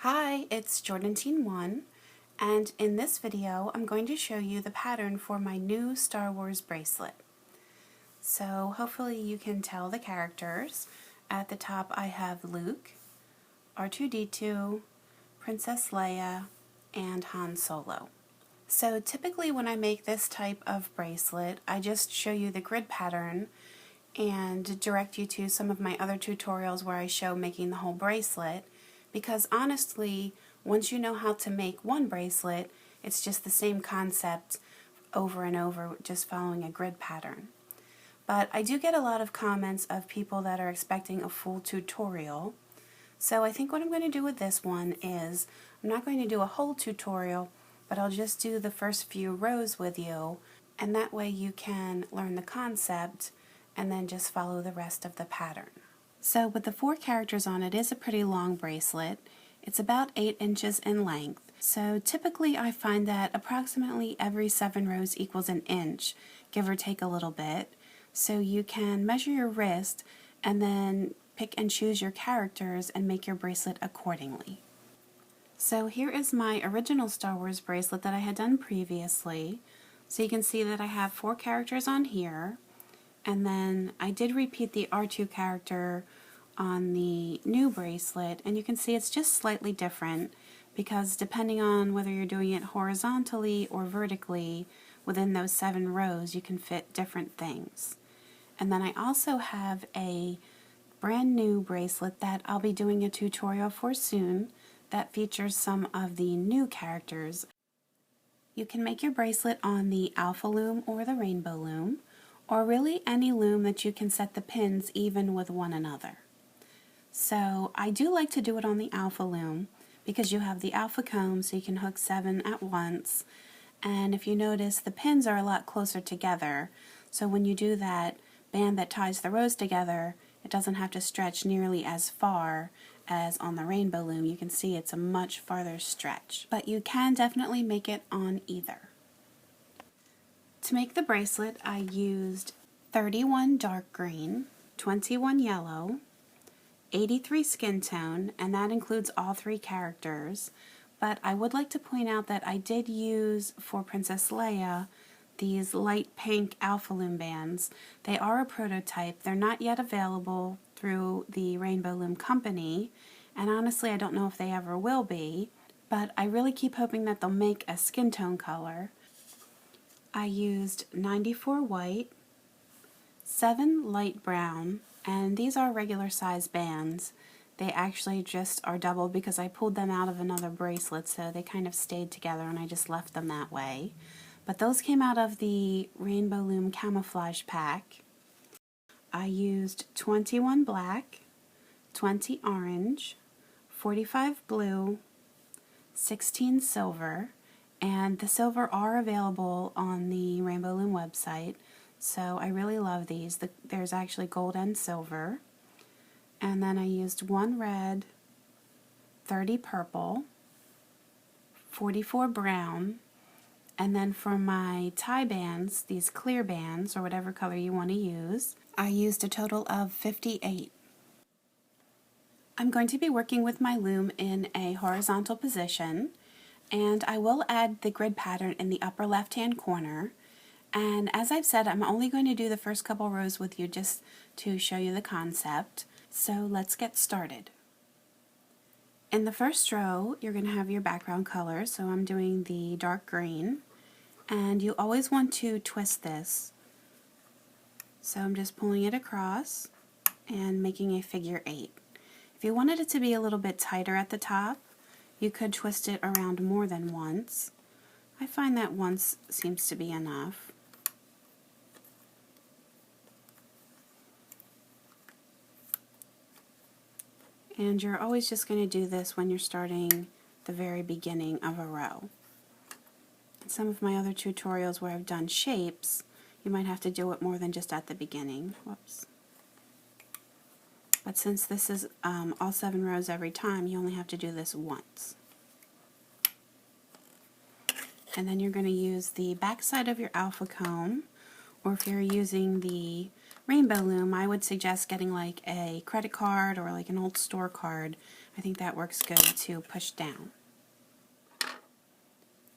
Hi, it's Jordan Teen 1, and in this video I'm going to show you the pattern for my new Star Wars bracelet. So hopefully you can tell the characters. At the top I have Luke, R2D2, Princess Leia, and Han Solo. So typically when I make this type of bracelet, I just show you the grid pattern and direct you to some of my other tutorials where I show making the whole bracelet, because honestly, once you know how to make one bracelet, it's just the same concept over and over, just following a grid pattern. But I do get a lot of comments of people that are expecting a full tutorial. So I think what I'm going to do with this one is, I'm not going to do a whole tutorial, but I'll just do the first few rows with you, and that way you can learn the concept and then just follow the rest of the pattern. So with the 4 characters on it is a pretty long bracelet. It's about 8 inches in length. So typically I find that approximately every 7 rows equals an inch, give or take a little bit. So you can measure your wrist and then pick and choose your characters and make your bracelet accordingly. So here is my original Star Wars bracelet that I had done previously. So you can see that I have 4 characters on here. And then I did repeat the R2 character on the new bracelet, and you can see it's just slightly different because depending on whether you're doing it horizontally or vertically, within those 7 rows you can fit different things. And then I also have a brand new bracelet that I'll be doing a tutorial for soon that features some of the new characters. You can make your bracelet on the Alpha Loom or the Rainbow Loom, or really any loom that you can set the pins even with one another. So I do like to do it on the Alpha Loom because you have the alpha comb, so you can hook 7 at once, and if you notice the pins are a lot closer together, so when you do that band that ties the rows together, it doesn't have to stretch nearly as far as on the Rainbow Loom. You can see it's a much farther stretch, but you can definitely make it on either. To make the bracelet, I used 31 dark green, 21 yellow, 83 skin tone, and that includes all 3 characters. But I would like to point out that I did use, for Princess Leia, these light pink Alpha Loom bands. They are a prototype. They're not yet available through the Rainbow Loom company, and honestly I don't know if they ever will be, but I really keep hoping that they'll make a skin tone color. I used 94 white, 7 light brown, and these are regular size bands. They actually just are double because I pulled them out of another bracelet, so they kind of stayed together and I just left them that way. But those came out of the Rainbow Loom camouflage pack. I used 21 black, 20 orange, 45 blue, 16 silver, and the silver are available on the Rainbow Loom website, so I really love these. There's actually gold and silver. And then I used 1 red, 30 purple, 44 brown, and then for my tie bands, these clear bands, or whatever color you want to use, I used a total of 58. I'm going to be working with my loom in a horizontal position, and I will add the grid pattern in the upper left hand corner. And as I've said, I'm only going to do the first couple rows with you just to show you the concept. So let's get started. In the first row you're going to have your background color, so I'm doing the dark green, and you always want to twist this. So I'm just pulling it across and making a figure 8. If you wanted it to be a little bit tighter at the top, you could twist it around more than once. I find that once seems to be enough. And you're always just going to do this when you're starting the very beginning of a row. In some of my other tutorials where I've done shapes, you might have to do it more than just at the beginning. Whoops. But since this is all 7 rows every time, you only have to do this once. And then you're going to use the back side of your alpha comb, or if you're using the Rainbow Loom, I would suggest getting like a credit card or like an old store card I think that works good to push down.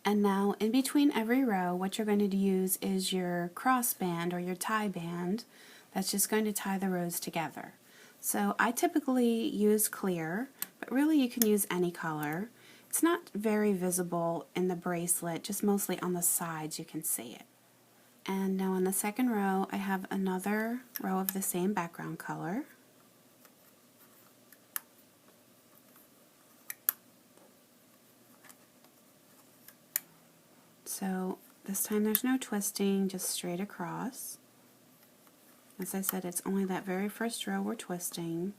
And now in between every row, what you're going to use is your cross band or your tie band that's just going to tie the rows together. So I typically use clear, but really you can use any color. It's not very visible in the bracelet, just mostly on the sides you can see it. And now in the second row, I have another row of the same background color. So this time there's no twisting, just straight across. As I said, it's only that very first row we're twisting.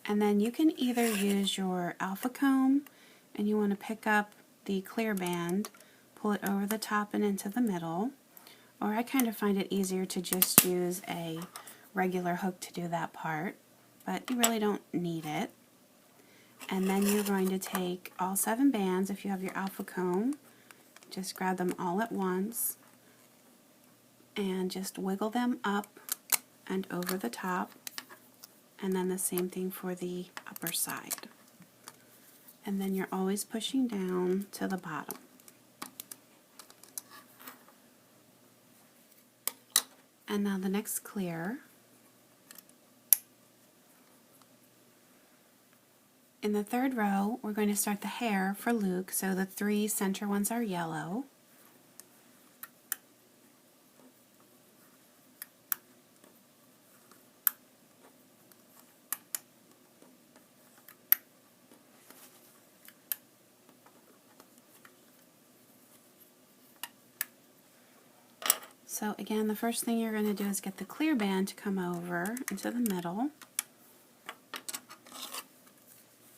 And then you can either use your alpha comb and you want to pick up the clear band, pull it over the top and into the middle, or I kind of find it easier to just use a regular hook to do that part, but you really don't need it. And then you're going to take all 7 bands, if you have your alpha comb, just grab them all at once and just wiggle them up and over the top, and then the same thing for the upper side. And then you're always pushing down to the bottom. And now the next clear. In the third row, we're going to start the hair for Luke, so the 3 center ones are yellow. So again, the first thing you're going to do is get the clear band to come over into the middle,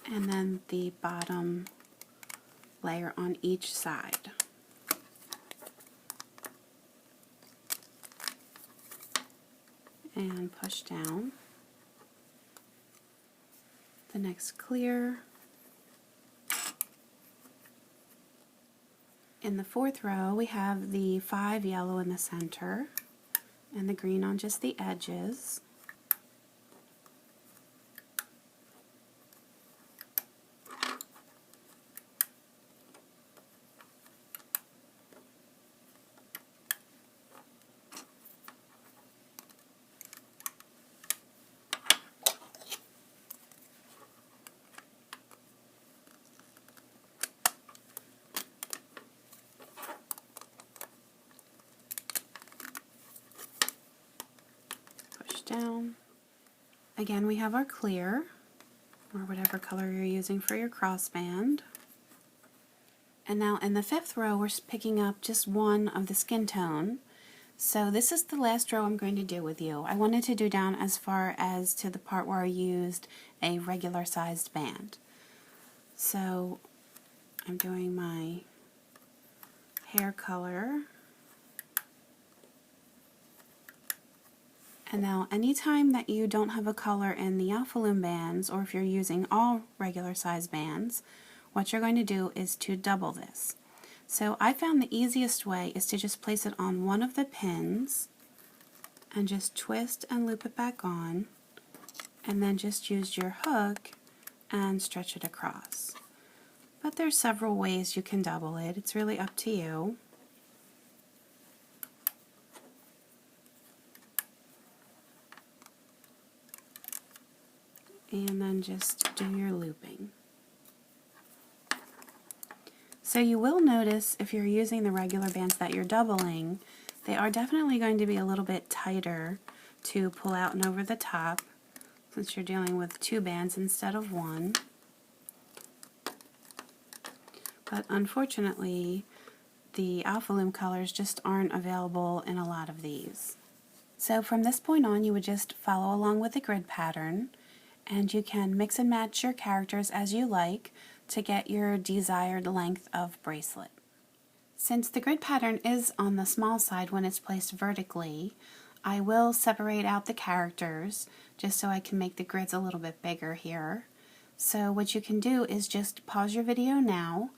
and then the bottom layer on each side. And push down. The next clear. In the fourth row, we have the 5 yellow in the center and the green on just the edges. Down. Again, we have our clear, or whatever color you're using for your crossband. And now in the 5th row, we're picking up just one of the skin tone. So this is the last row I'm going to do with you. I wanted to do down as far as to the part where I used a regular sized band. So I'm doing my hair color. And now anytime that you don't have a color in the Alpha Loom bands, or if you're using all regular size bands, what you're going to do is to double this. So I found the easiest way is to just place it on one of the pins and just twist and loop it back on, and then just use your hook and stretch it across. But there's several ways you can double it. It's really up to you. And then just do your looping. So you will notice if you're using the regular bands that you're doubling, they are definitely going to be a little bit tighter to pull out and over the top, since you're dealing with 2 bands instead of 1. But unfortunately, the Alpha Loom colors just aren't available in a lot of these. So from this point on, you would just follow along with the grid pattern, and you can mix and match your characters as you like to get your desired length of bracelet. Since the grid pattern is on the small side when it's placed vertically, I will separate out the characters just so I can make the grids a little bit bigger here. So what you can do is just pause your video now,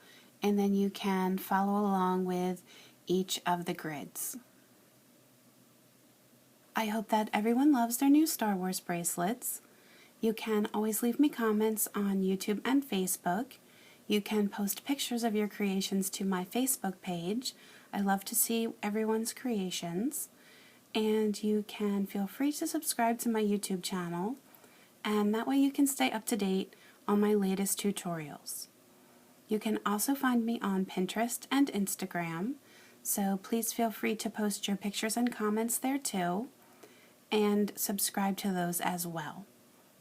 and then you can follow along with each of the grids. I hope that everyone loves their new Star Wars bracelets. You can always leave me comments on YouTube and Facebook. You can post pictures of your creations to my Facebook page. I love to see everyone's creations. And you can feel free to subscribe to my YouTube channel, and that way you can stay up to date on my latest tutorials. You can also find me on Pinterest and Instagram, so please feel free to post your pictures and comments there too, and subscribe to those as well.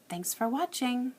Thanks for watching!